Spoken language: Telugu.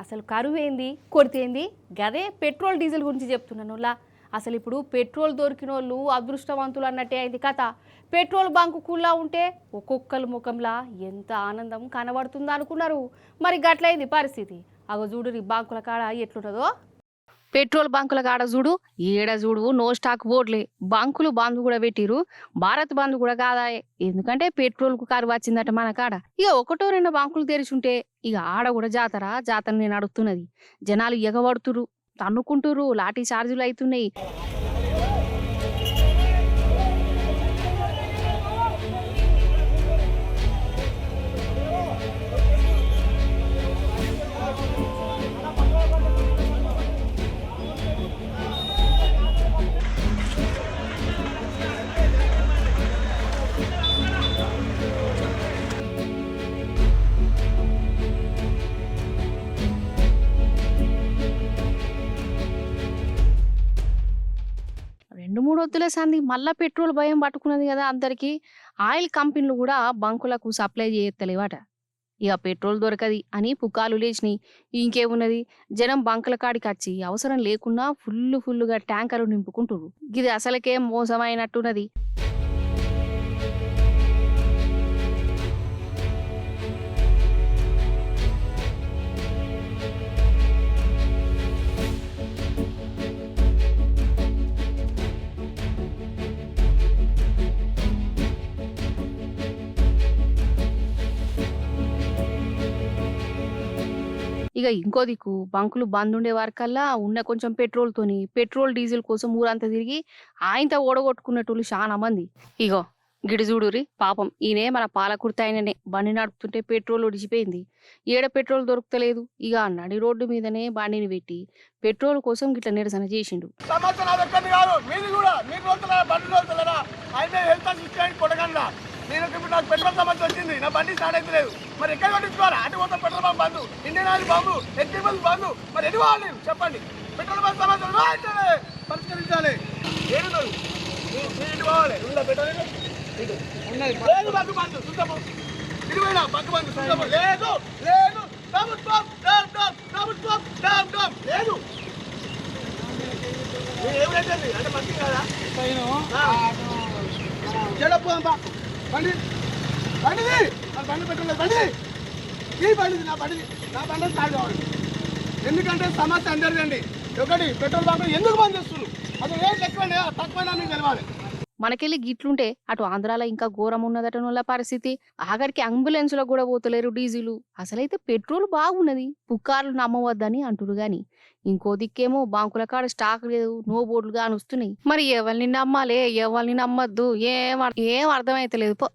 అసలు కరువేంది కొడితేంది గదే పెట్రోల్ డీజిల్ గురించి చెప్తున్నానులా. అసలు ఇప్పుడు పెట్రోల్ దొరికిన వాళ్ళు అదృష్టవంతులు అన్నట్టే అయింది కథ. పెట్రోల్ బంకు కుల్లా ఉంటే ఒక్కొక్కరి ముఖంలా ఎంత ఆనందం కనబడుతుందో అనుకున్నారు. మరి గట్లయింది పరిస్థితి. అగో చూడు బాంకుల కాడ ఎట్లున్నదో. పెట్రోల్ బంకుల కాడ చూడు, ఏడ చూడు నో స్టాక్ బోర్డులే. బంకులు బంద్ కూడా పెట్టిరు. భారత్ బంద్ కూడా కాదాయే, ఎందుకంటే పెట్రోల్ కు కరువు వచ్చిందట మన కాడ. ఇక ఒకటో రెండు బంకులు తెరిచుంటే ఇక ఆడ కూడా జాతర నేను అడుగుతున్నది. జనాలు ఎగబడుతురు, తన్నుకుంటురు, లాఠీ చార్జీలు అవుతున్నాయి. రెండు మూడు వద్దులే సంది మళ్ళా పెట్రోల్ భయం పట్టుకున్నది కదా అందరికి. ఆయిల్ కంపెనీలు కూడా బంకులకు సప్లై చేయత్తలేవట. ఇక పెట్రోల్ దొరకది అని పుకాలు లేచినాయి. ఇంకేమున్నది, జనం బంకుల కాడికి వచ్చి అవసరం లేకున్నా ఫుల్లుగా ట్యాంకర్లు నింపుకుంటురు. ఇది అసలకే మోసమైనట్టున్నది. ఇక ఇంకో దిక్కు బంకులు బంద్ ఉండే వరకల్లా ఉన్న కొంచెం పెట్రోల్ డీజిల్ కోసం ఊరంతా తిరిగి ఆయనతో ఓడగొట్టుకున్నట్టు చాలా మంది. ఇగో గిడి చూడురి పాపం, ఈయనే మన పాలకుర్తి ఆయననే. బండి నడుపుతుంటే పెట్రోల్ ఒడిచిపోయింది. ఏడ పెట్రోల్ దొరుకుతలేదు. ఇక నడి రోడ్డు మీదనే బండిని పెట్టి పెట్రోల్ కోసం గిట్ల నిరసన చేసిండు. నేను ఇప్పుడు నాకు పెట్రోల్ సమస్య వచ్చింది, నా బండి స్టార్ట్ అయితే లేదు. మరి ఎక్కడ పట్టించుకోవాలి? అటు మొత్తం పెట్రోల్ పంప్ బంధు, ఇండియన్ ఆయిల్ బంధు, హెచ్పి బంధు. మరి ఎన్ని వాళ్ళు చెప్పండి? పెట్రోల్ బంక్ సమస్య పరిష్కరించాలి. ఇంటి పోవాలి పెట్రోల్ లేదు, బంక్ బంధు చూద్దాము. ఇరువైనా బంక్ బంధు చూద్దాము. లేదు లేదు ప్రభుత్వం లేదు. ఏమైతే అంటే మంచి కదా చెడపోంపా బండి బండిది బండి పెట్టలేదు. బండి ఈ బండిది నా బండి స్టార్ట్ కావాలి. ఎందుకంటే సమస్య అందరిదండి. ఒకటి పెట్రోల్ బంక్ ఎందుకు బంద్ చేస్తున్నారు? అది రేట్ ఎక్కువ తక్కువ మీకు తెలవాలి. మనకెళ్ళి గిట్లుంటే అటు ఆంధ్రాలో ఇంకా ఘోరం ఉన్నదట పరిస్థితి. ఆఖరికి అంబులెన్స్ లో కూడా పోతలేరు డీజిల్. అసలైతే పెట్రోల్ బాగున్నది, పుక్కార్లు నమ్మవద్దని అంటురు గాని ఇంకో దిక్కేమో బాంకుల కాడ స్టాక్ లేదు, నో బోర్డులు గాని వస్తున్నాయి. మరి ఎవరిని నమ్మాలి, ఎవరిని నమ్మద్దు ఏం అర్థమైతలేదు పో.